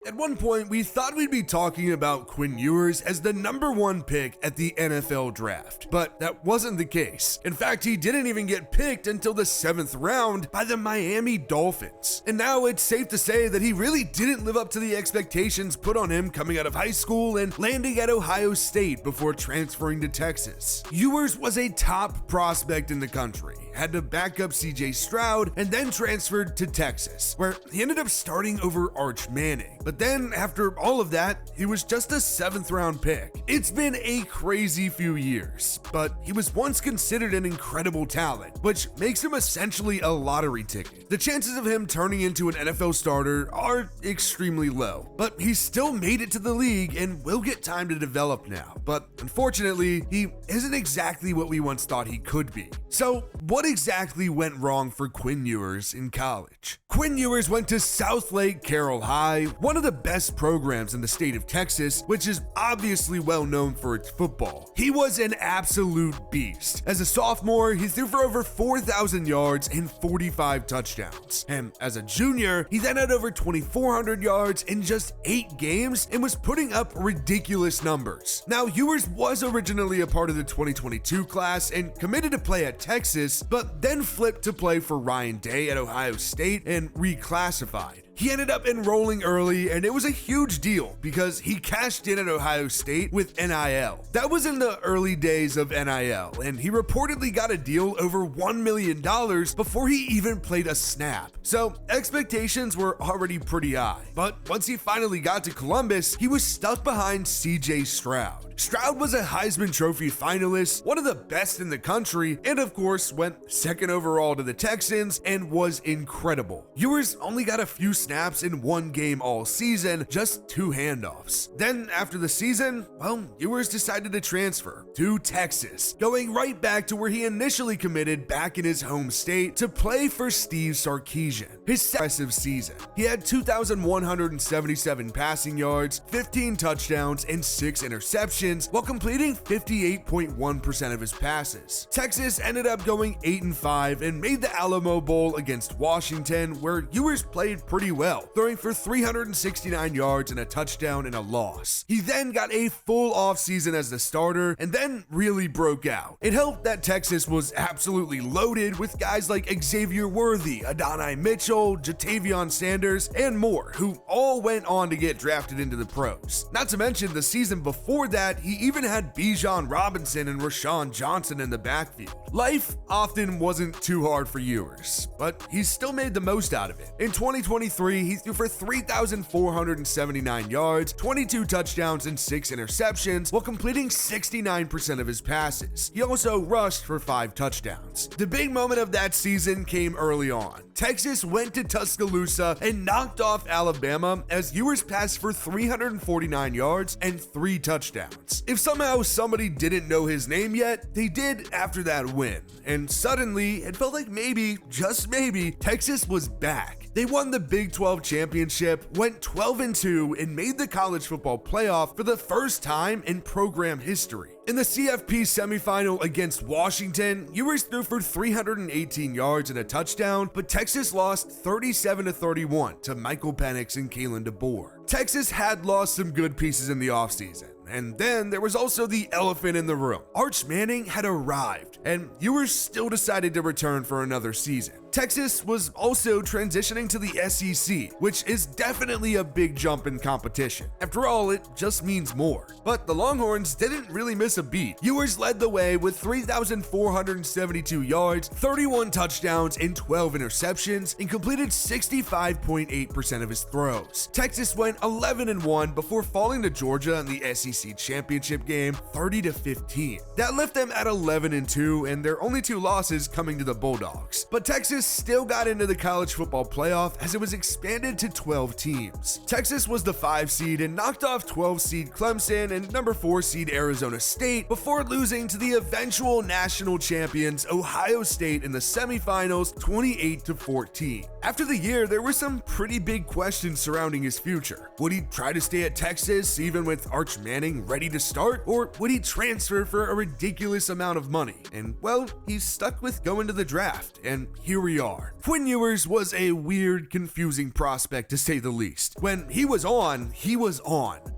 At one point, we thought we'd be talking about Quinn Ewers as the #1 pick at the NFL draft, but that wasn't the case. In fact, he didn't even get picked until the 7th round by the Miami Dolphins. And now it's safe to say that he really didn't live up to the expectations put on him coming out of high school and landing at Ohio State before transferring to Texas. Ewers was a top prospect in the country, had to back up CJ Stroud, and then transferred to Texas, where he ended up starting over Arch Manning. But then, after all of that, he was just a 7th round pick. It's been a crazy few years, but he was once considered an incredible talent, which makes him essentially a lottery ticket. The chances of him turning into an NFL starter are extremely low, but he still made it to the league and will get time to develop now. But unfortunately, he isn't exactly what we once thought he could be. So, what exactly went wrong for Quinn Ewers in college? Quinn Ewers went to Southlake Carroll High, one of the best programs in the state of Texas, which is obviously well known for its football. He was an absolute beast. As a sophomore, he threw for over 4,000 yards and 45 touchdowns. And as a junior, he then had over 2,400 yards in just 8 games and was putting up ridiculous numbers. Now, Ewers was originally a part of the 2022 class and committed to play at Texas, but then flipped to play for Ryan Day at Ohio State and reclassified. He ended up enrolling early, and it was a huge deal because he cashed in at Ohio State with NIL. That was in the early days of NIL, and he reportedly got a deal over $1 million before he even played a snap. So expectations were already pretty high. But once he finally got to Columbus, he was stuck behind CJ Stroud. Stroud was a Heisman Trophy finalist, one of the best in the country, and of course went 2nd overall to the Texans and was incredible. Ewers only got a few snaps in 1 game all season, just 2 handoffs. Then after the season, well, Ewers decided to transfer to Texas, going right back to where he initially committed back in his home state to play for Steve Sarkisian. His impressive season. He had 2,177 passing yards, 15 touchdowns, and 6 interceptions, while completing 58.1% of his passes. Texas ended up going 8-5 and made the Alamo Bowl against Washington, where Ewers played pretty well, throwing for 369 yards and a touchdown in a loss. He then got a full offseason as the starter and then really broke out. It helped that Texas was absolutely loaded with guys like Xavier Worthy, Adonai Mitchell, Jatavion Sanders, and more, who all went on to get drafted into the pros. Not to mention the season before that, he even had Bijan Robinson and Rashawn Johnson in the backfield. Life often wasn't too hard for Ewers, but he still made the most out of it. In 2023, he threw for 3,479 yards, 22 touchdowns, and 6 interceptions, while completing 69% of his passes. He also rushed for 5 touchdowns. The big moment of that season came early on. Texas went to Tuscaloosa and knocked off Alabama as Ewers passed for 349 yards and 3 touchdowns. If somehow somebody didn't know his name yet, they did after that win. And suddenly, it felt like maybe, just maybe, Texas was back. They won the Big 12 championship, went 12-2, and made the college football playoff for the first time in program history. In the CFP semifinal against Washington, Ewers threw for 318 yards and a touchdown, but Texas lost 37-31 to Michael Penix and Kalen DeBoer. Texas had lost some good pieces in the offseason. And then there was also the elephant in the room. Arch Manning had arrived, and Ewers still decided to return for another season. Texas was also transitioning to the SEC, which is definitely a big jump in competition. After all, it just means more. But the Longhorns didn't really miss a beat. Ewers led the way with 3,472 yards, 31 touchdowns, and 12 interceptions, and completed 65.8% of his throws. Texas went 11-1 before falling to Georgia in the SEC championship game 30-15. That left them at 11-2, and their only 2 losses coming to the Bulldogs. But Texas still got into the college football playoff as it was expanded to 12 teams. Texas was the 5 seed and knocked off 12 seed Clemson and number 4 seed Arizona State before losing to the eventual national champions Ohio State in the semifinals 28-14. After the year, there were some pretty big questions surrounding his future. Would he try to stay at Texas even with Arch Manning ready to start, or would he transfer for a ridiculous amount of money? And well, he's stuck with going to the draft, and here we are. Quinn Ewers was a weird, confusing prospect to say the least. When he was on,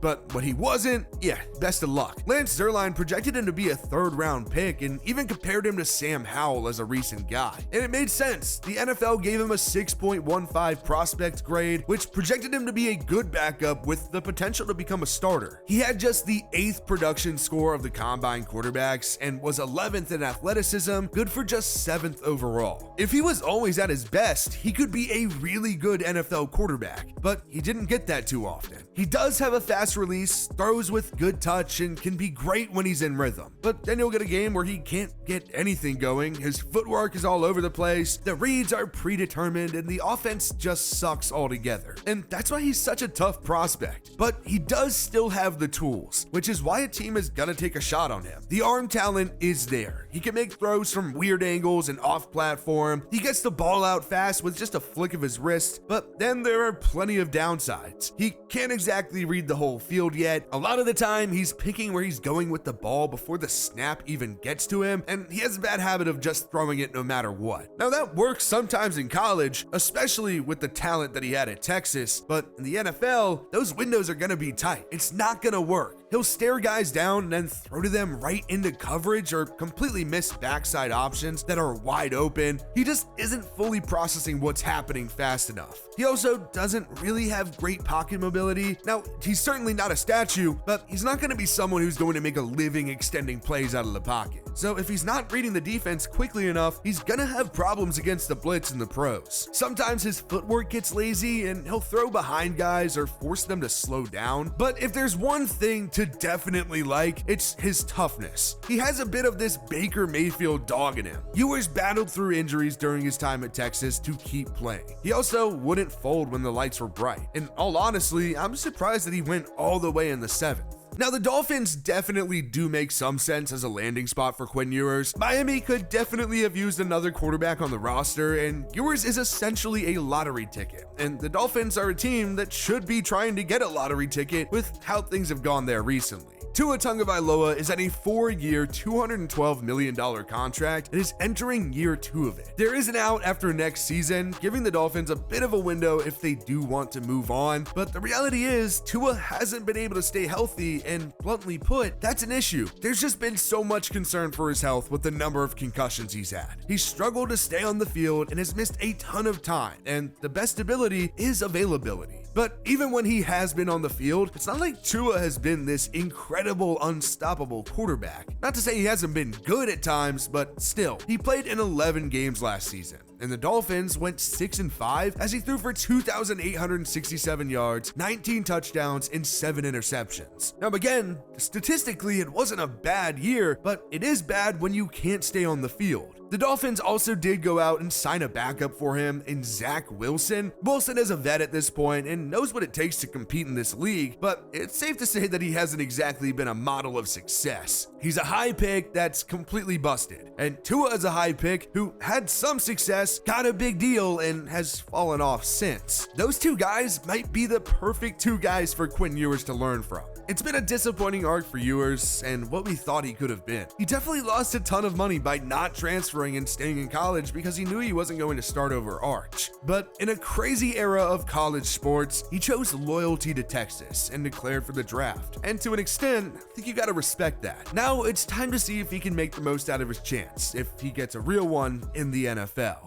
but when he wasn't, yeah, best of luck. Lance Zierlein projected him to be a third-round pick and even compared him to Sam Howell as a recent guy. And it made sense. The NFL gave him a 6.15 prospect grade, which projected him to be a good backup with the potential to become a starter. He had just the 8th production score of the combine quarterbacks and was 11th in athleticism, good for just 7th overall. If he was always at his best, he could be a really good NFL quarterback, but he didn't get that too often. He does have a fast release, throws with good touch, and can be great when he's in rhythm. But then you'll get a game where he can't get anything going, his footwork is all over the place, the reads are predetermined, and the offense just sucks altogether. And that's why he's such a tough prospect. But he does still have the tools, which is why a team is gonna take a shot on him. The arm talent is there. He can make throws from weird angles and off platform. He gets the ball out fast with just a flick of his wrist, but then there are plenty of downsides. He can't exactly read the whole field yet. A lot of the time, he's picking where he's going with the ball before the snap even gets to him, and he has a bad habit of just throwing it no matter what. Now that works sometimes in college, especially with the talent that he had at Texas, but in the NFL, those windows are gonna be tight. It's not gonna work. He'll stare guys down and then throw to them right into coverage or completely miss backside options that are wide open. He just isn't fully processing what's happening fast enough. He also doesn't really have great pocket mobility. Now, he's certainly not a statue, but he's not going to be someone who's going to make a living extending plays out of the pocket. So if he's not reading the defense quickly enough, he's going to have problems against the blitz in the pros. Sometimes his footwork gets lazy and he'll throw behind guys or force them to slow down. But if there's one thing to definitely like, it's his toughness. He has a bit of this Baker Mayfield dog in him. Ewers battled through injuries during his time at Texas to keep playing. He also wouldn't fold when the lights were bright. And all honestly, I'm surprised that he went all the way in the 7th. Now, the Dolphins definitely do make some sense as a landing spot for Quinn Ewers. Miami could definitely have used another quarterback on the roster, and Ewers is essentially a lottery ticket. And the Dolphins are a team that should be trying to get a lottery ticket with how things have gone there recently. Tua Tagovailoa is at a 4-year, $212 million contract and is entering year 2 of it. There is an out after next season, giving the Dolphins a bit of a window if they do want to move on, but the reality is Tua hasn't been able to stay healthy, and bluntly put, that's an issue. There's just been so much concern for his health with the number of concussions he's had. He's struggled to stay on the field and has missed a ton of time, and the best ability is availability. But even when he has been on the field, it's not like Tua has been this incredible, unstoppable quarterback. Not to say he hasn't been good at times, but still, he played in 11 games last season. And the Dolphins went 6-5 as he threw for 2,867 yards, 19 touchdowns, and 7 interceptions. Now again, statistically it wasn't a bad year, but it is bad when you can't stay on the field. The Dolphins also did go out and sign a backup for him in Zach Wilson. Wilson is a vet at this point and knows what it takes to compete in this league, but it's safe to say that he hasn't exactly been a model of success. He's a high pick that's completely busted, and Tua is a high pick who had some success, got a big deal, and has fallen off since. Those two guys might be the perfect two guys for Quinn Ewers to learn from. It's been a disappointing arc for Ewers and what we thought he could have been. He definitely lost a ton of money by not transferring and staying in college because he knew he wasn't going to start over Arch. But in a crazy era of college sports, he chose loyalty to Texas and declared for the draft. And to an extent, I think you gotta respect that. Now it's time to see if he can make the most out of his chance, if he gets a real one in the NFL.